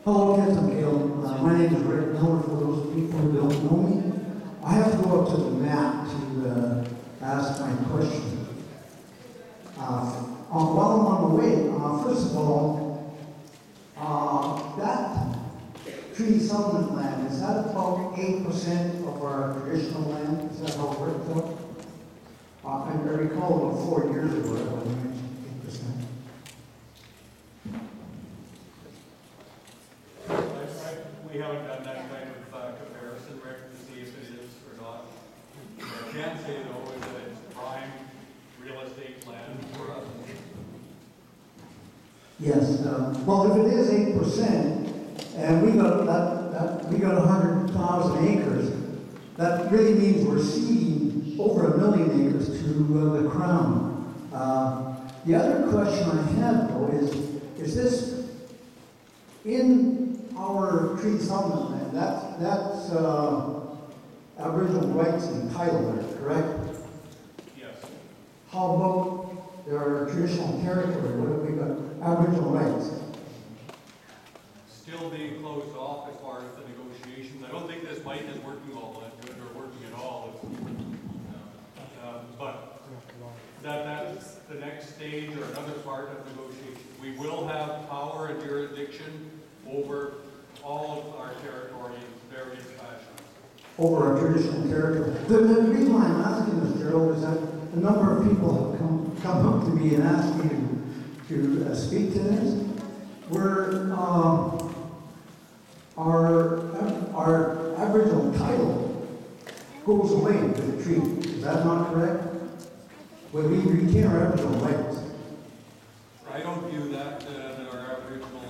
Hello, Kitsumkalum. My name is Rick Miller, for those people who don't know me. I have to go up to the mat to ask my question. While I'm on the way, first of all, that treaty settlement land, is that about 8% of our traditional land? Is that how it works out? I recall about 4 years ago, when you mentioned 8%. We haven't done that kind of comparison, Rick, to see if it is or not. What I can say, though, is that it's prime real estate land for us. Yes. Well, if it is 8%, and we got 100,000 acres, that really means we're ceding over 1 million acres to the Crown. The other question I have, though, is this in our treaty settlement land? That's Aboriginal rights and title there, correct? Yes. How about our traditional territory? What have we got? Aboriginal rights. Still being closed off as far as the negotiations. I don't think this mic is working all that good or working at all. But that's the next stage or another part of negotiation. We will have power and jurisdiction over all of our territory in various fashions. Over our traditional territory. The reason why I'm asking this, Gerald, is that a number of people have come up to me and asked me to speak to this. Where our Aboriginal title goes away with the treaty. Is that not correct? When we retain our Aboriginal rights. I don't view that our Aboriginal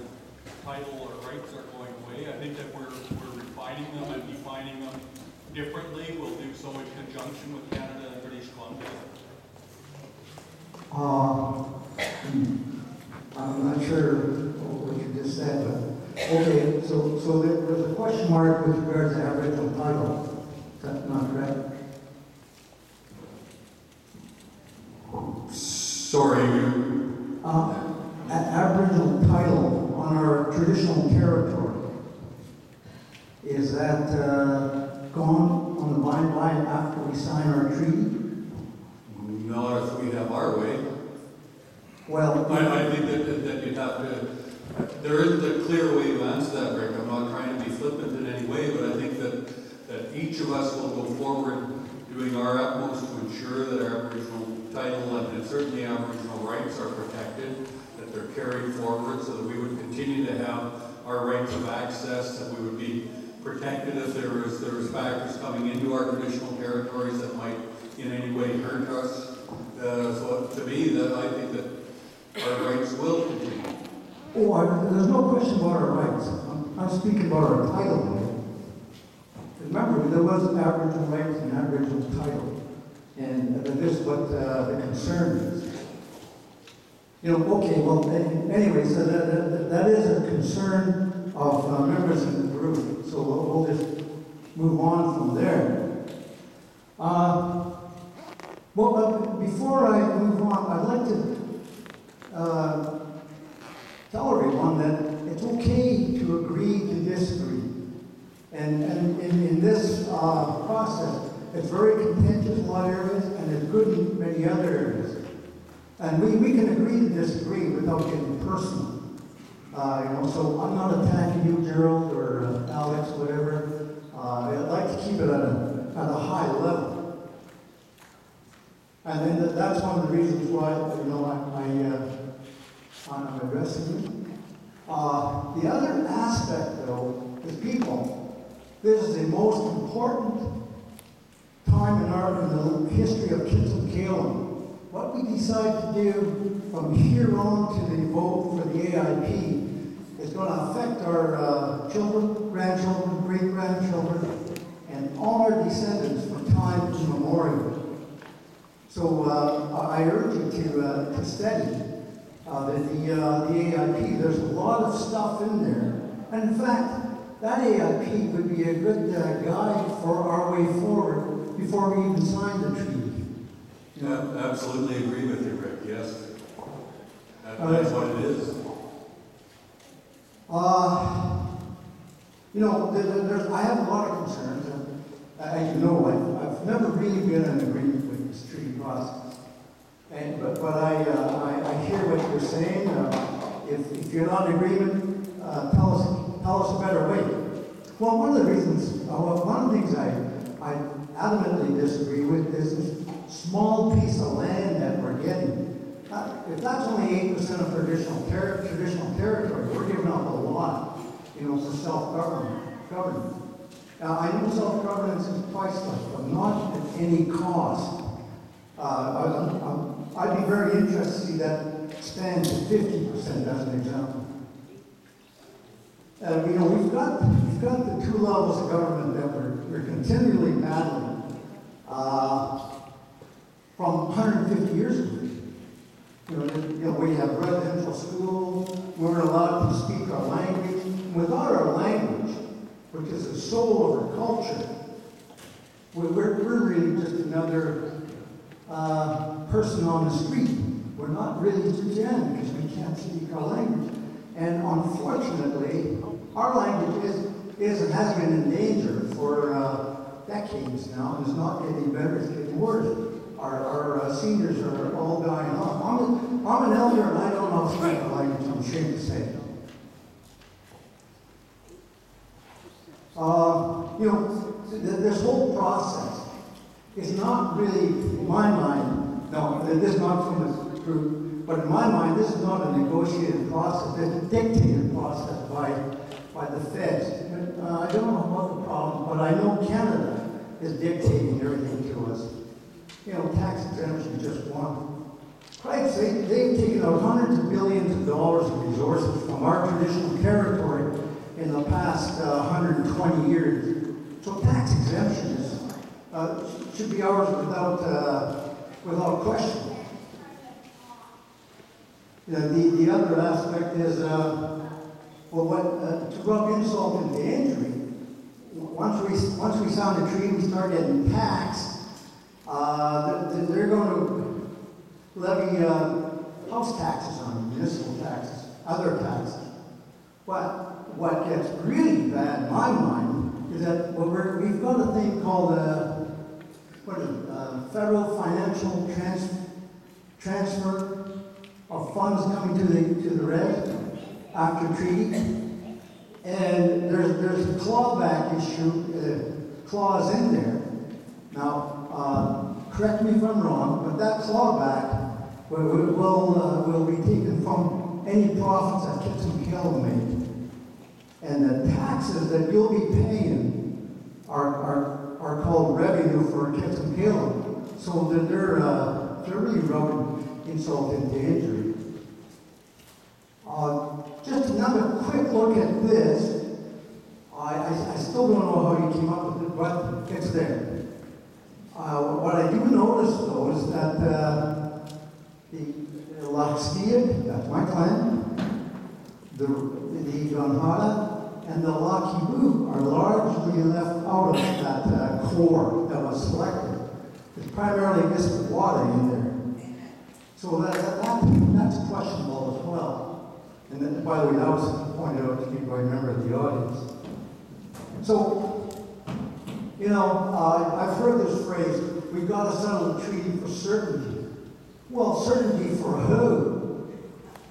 title or rights are going away. I think that we're refining them and defining them differently. We'll do so in conjunction with Canada and British Columbia. I'm not sure what you just said, but okay. So there was a question mark with regards to Aboriginal title. Is that not correct? Sorry, Aboriginal title on our traditional territory, is that gone on the line after we sign our treaty? not if we have our way. Well, I think that you'd have to, there isn't a clear way to answer that, Rick. I'm not trying to be flippant in any way, but I think that each of us will go forward doing our utmost to ensure that our Aboriginal title and certainly Aboriginal rights are protected, that they're carried forward so that we would continue to have our rights of access, that we would be protected if there was factors coming into our traditional territories that might in any way hurt us. So to me, that I think that our rights will continue. oh, there's no question about our rights. I'm speaking about our title here. Remember, there was Aboriginal rights and Aboriginal title. And this is what the concern is. You know, okay, well, anyway, so that is a concern of members in the group. So we'll just move on from there. Well, before I move on, I'd like to tell everyone that it's okay to agree to disagree. And in this process, it's very contentious in a lot of areas, and it's good in many other areas. And we can agree to disagree without getting personal. So I'm not attacking you, Gerald, or Alex, whatever. I'd like to keep it at a high level. And then that's one of the reasons why, I'm addressing you. The other aspect, though, is people. This is the most important time in the history of Kitsumkalum. What we decide to do from here on to the vote for the AIP is going to affect our children, grandchildren, great-grandchildren, and all our descendants from time immemorial. So I urge you to study the AIP. There's a lot of stuff in there. And in fact, that AIP would be a good guide for our way forward before we even sign the treaty. Yeah, absolutely agree with you, Rick. Yes. That's what it is. You know, I have a lot of concerns, and as you know, I've never really been in agreement with this treaty process. But I hear what you're saying. If you're not in agreement, tell us a better way. Well, one of the things I adamantly disagree with is this small piece of land that we're getting. If that's only 8% of traditional territory, we're giving up a lot, for self-government. Now, I know self-governance is priceless, but not at any cost. I'd be very interested to see that expand to 50% as an example. We've got the two levels of government that we're continually battling from 150 years ago. We have residential schools, we're allowed to speak our language. Without our language, which is the soul of our culture, we're really just another person on the street. We're not really Suzanne because we can't speak our language. And unfortunately, our language is and has been in danger for decades now, and it's not getting better, it's getting worse. Our seniors are all dying off. I'm an elder and I don't know how to speak the language, I'm ashamed to say. This whole process is not really, in my mind, no, this is not from this group, but in my mind, this is not a negotiated process, it's a dictated process by the feds. I don't know about the problem, but I know Canada is dictating everything to us. Tax exemption is just one. Christ, they've taken out hundreds of billions of dollars of resources from our traditional territory in the past 120 years. So tax exemptions should be ours without question. The other aspect is, to rub insult into injury, once we sign a treaty, we start getting taxed. They're going to levy house taxes on you, municipal taxes, other taxes. But what gets really bad in my mind is that we've got a thing called federal financial transfer of funds coming to the res after treaty, and there's a clawback clause in there. Now, correct me if I'm wrong, but that clawback will be taken from any profits that Kitsumkalum made. And the taxes that you'll be paying are called revenue for Kitsumkalum. So that they're really rubbing insult into injury. Just another quick look at this. I still don't know how you came up with it, but it's there. What I do notice, though, is that the Laxtia, that's my clan, the Ganhada, and the Lakibu are largely left out of that core that was selected. It's primarily Mississauga in there. So that's questionable as well. And then, by the way, that was pointed out to me by a member of the audience. So, I've heard this phrase, we've got to settle the treaty for certainty. Well, certainty for who?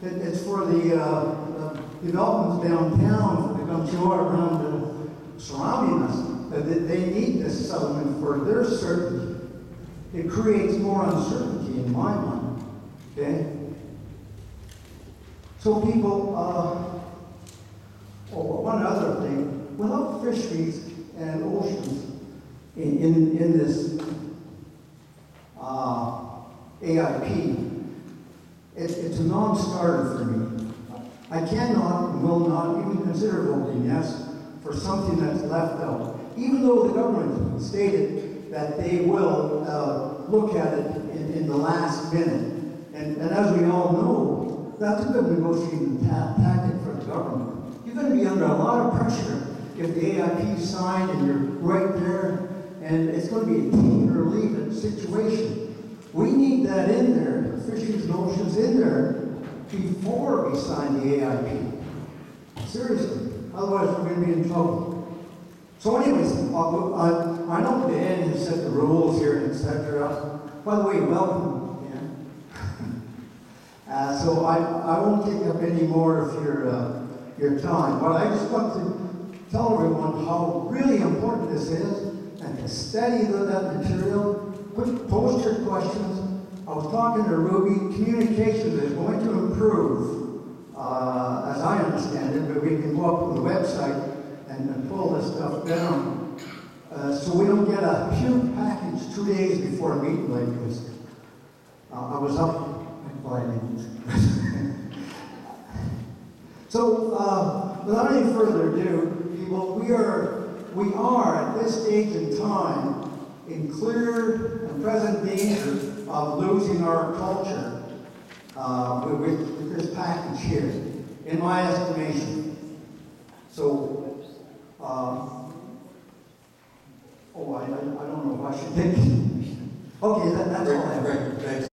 It's for the developments downtown, for the Gumshoe around surrounding us. They need this settlement for their certainty. It creates more uncertainty in my mind. Okay? So people, one other thing, without fisheries and oceans in this AIP, it's a non-starter for me. I cannot and will not even consider voting yes for something that's left out, even though the government stated that they will look at it in the last minute. And as we all know, that's a good negotiating tactic for the government. You're going to be under a lot of pressure if the AIP is signed and you're right there, and it's going to be a take it or leave it situation. We need that in there, fisheries and oceans in there, before we sign the AIP. Seriously, otherwise we're going to be in trouble. So anyways, I know Dan has set the rules here, etc. By the way, welcome, Dan. So I won't take up any more of your time, but I just want to tell everyone how really important this is, and to study that material, post your questions. I was talking to Ruby, communication is going to improve, as I understand it, but we can go up to the website and pull this stuff down. So we don't get a huge package 2 days before a meeting like this. I was up at 5 meetings. So, without any further ado, people, we are at this stage in time in clear and present danger of losing our culture with this package here, in my estimation. So, I don't know if I should think. Okay, that's all I have. Great, thanks.